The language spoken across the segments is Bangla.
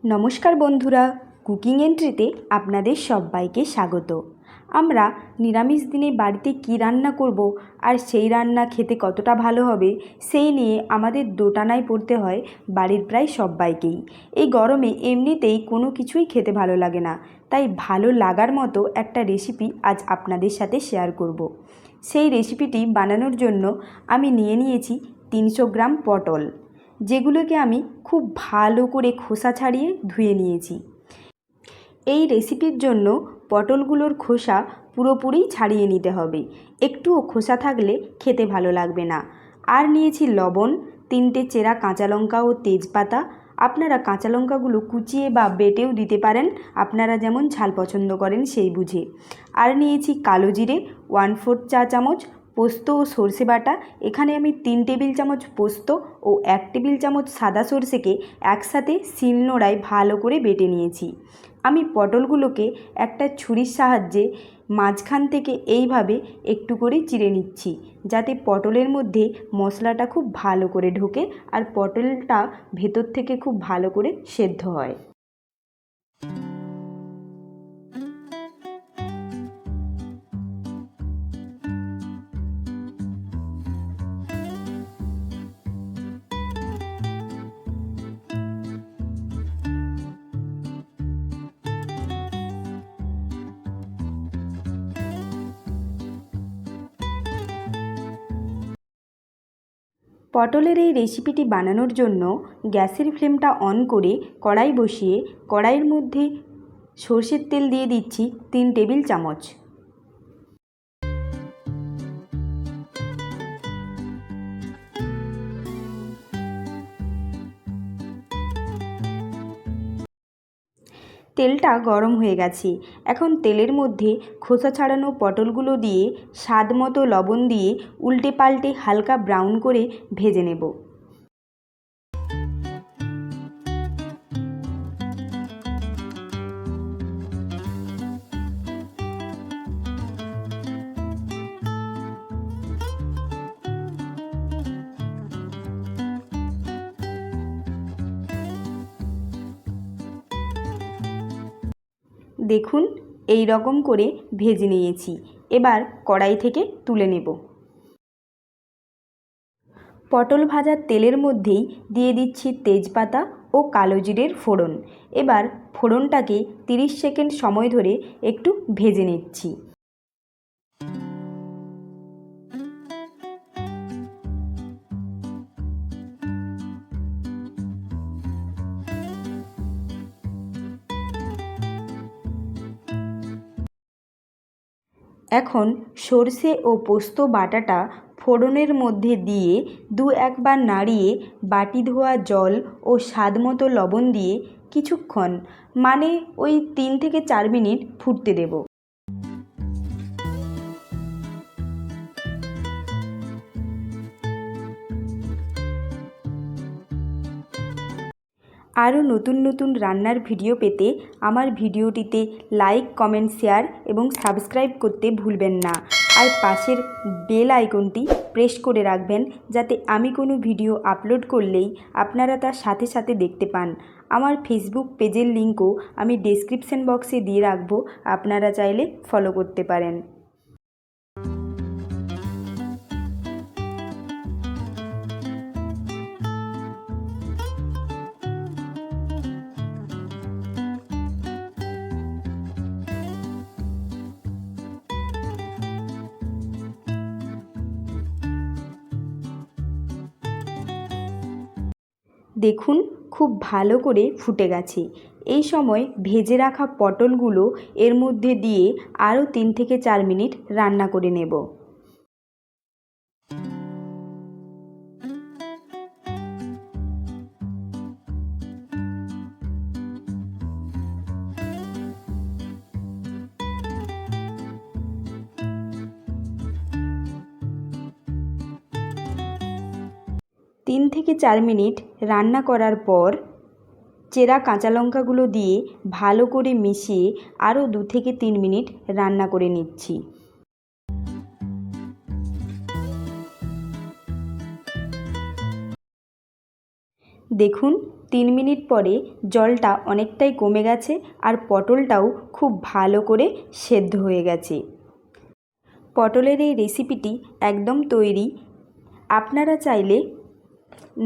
নমস্কার বন্ধুরা, কুকিং এন্ট্রিতে আপনাদের সবাইকে স্বাগত। আমরা নিরামিষ দিনে বাড়িতে কী রান্না করব আর সেই রান্না খেতে কতটা ভালো হবে সেই নিয়ে আমাদের দোটানায় পড়তে হয় বাড়ির প্রায় সবাইকেই। এই গরমে এমনিতেই কোনো কিছুই খেতে ভালো লাগে না, তাই ভালো লাগার মতো একটা রেসিপি আজ আপনাদের সাথে শেয়ার করব। সেই রেসিপিটি বানানোর জন্য আমি নিয়ে নিয়েছি 300 গ্রাম পটল, যেগুলোকে আমি খুব ভালো করে খোসা ছাড়িয়ে ধুয়ে নিয়েছি। এই রেসিপির জন্য পটলগুলোর খোসা পুরোপুরি ছাড়িয়ে নিতে হবে, একটুও খোসা থাকলে খেতে ভালো লাগবে না। আর নিয়েছি লবণ, 3টে চেরা কাঁচা লঙ্কা ও তেজপাতা। আপনারা কাঁচা লঙ্কাগুলো কুচিয়ে বা বেটেও দিতে পারেন, আপনারা যেমন ঝাল পছন্দ করেন সেই বুঝে। আর নিয়েছি কালো জিরে 1/4 চা চামচ, পোস্ত ও সর্ষে বাটা। এখানে আমি 3 টেবিল চামচ পোস্ত ও 1 টেবিল চামচ সাদা সর্ষেকে একসাথে শিলনোড়ায় ভালো করে বেটে নিয়েছি। আমি পটলগুলোকে একটা ছুরির সাহায্যে মাঝখান থেকে এইভাবে একটু করে চিড়ে নিচ্ছি, যাতে পটলের মধ্যে মশলাটা খুব ভালো করে ঢোকে আর পটলটা ভেতর থেকে খুব ভালো করে সেদ্ধ হয়। পটলের এই রেসিপিটি বানানোর জন্য গ্যাসের ফ্লেমটা অন করে কড়াই বসিয়ে কড়াইয়ের মধ্যে সর্ষের তেল দিয়ে দিচ্ছি 3 টেবিল চামচ। তেলটা গরম হয়ে গেছে। এখন তেলের মধ্যে খোসা ছাড়ানো পটলগুলো দিয়ে স্বাদ মতো লবণ দিয়ে উল্টে পাল্টে হালকা ব্রাউন করে ভেজে নেব। দেখুন, এই রকম করে ভেজে নিয়েছি। এবার কড়াই থেকে তুলে নেব। পটল ভাজার তেলের মধ্যেই দিয়ে দিচ্ছি তেজপাতা ও কালো জিরের ফোড়ন। এবার ফোড়নটাকে 30 সেকেন্ড সময় ধরে একটু ভেজে নিচ্ছি। এখন সর্ষে ও পোস্ত বাটাটা ফোড়নের মধ্যে দিয়ে 2-1 বার নাড়িয়ে বাটি ধোয়া জল ও স্বাদ মতো লবণ দিয়ে কিছুক্ষণ, মানে ওই 3 থেকে 4 মিনিট ফুটতে দেব। আরও নতুন নতুন রান্নার ভিডিও পেতে আমার ভিডিওটিতে লাইক, কমেন্ট, শেয়ার এবং সাবস্ক্রাইব করতে ভুলবেন না। আর পাশের বেল আইকনটি প্রেস করে রাখবেন, যাতে আমি কোনো ভিডিও আপলোড করলেই আপনারা তার সাথে সাথে দেখতে পান। আমার ফেসবুক পেজের লিঙ্কও আমি ডেসক্রিপশন বক্সে দিয়ে রাখবো, আপনারা চাইলে ফলো করতে পারেন। দেখুন, খুব ভালো করে ফুটে গেছে। এই সময় ভেজে রাখা পটলগুলো এর মধ্যে দিয়ে আরও 3 থেকে 4 মিনিট রান্না করে নেব। তিন থেকে 4 মিনিট রান্না করার পর চেরা কাঁচা লঙ্কাগুলো দিয়ে ভালো করে মিশিয়ে আরও 2 থেকে 3 মিনিট রান্না করে নিচ্ছি। দেখুন, 3 মিনিট পরে জলটা অনেকটাই কমে গেছে আর পটলটাও খুব ভালো করে সেদ্ধ হয়ে গেছে। পটলের এই রেসিপিটি একদম তৈরি। আপনারা চাইলে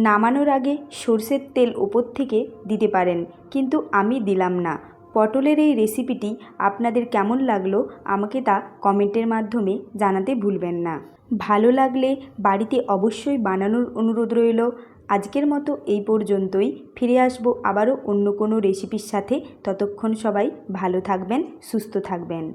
নামানোর আগে সরষের তেল ওপর থেকে দিতে পারেন, কিন্তু আমি দিলাম না। পটলের এই রেসিপিটি আপনাদের কেমন লাগলো আমাকে তা কমেন্টের মাধ্যমে জানাতে ভুলবেন না। ভালো লাগলে বাড়িতে অবশ্যই বানানোর অনুরোধ রইল। আজকের মতো এই পর্যন্তই। ফিরে আসবো আবারও অন্য কোনো রেসিপির সাথে। ততক্ষণ সবাই ভালো থাকবেন, সুস্থ থাকবেন।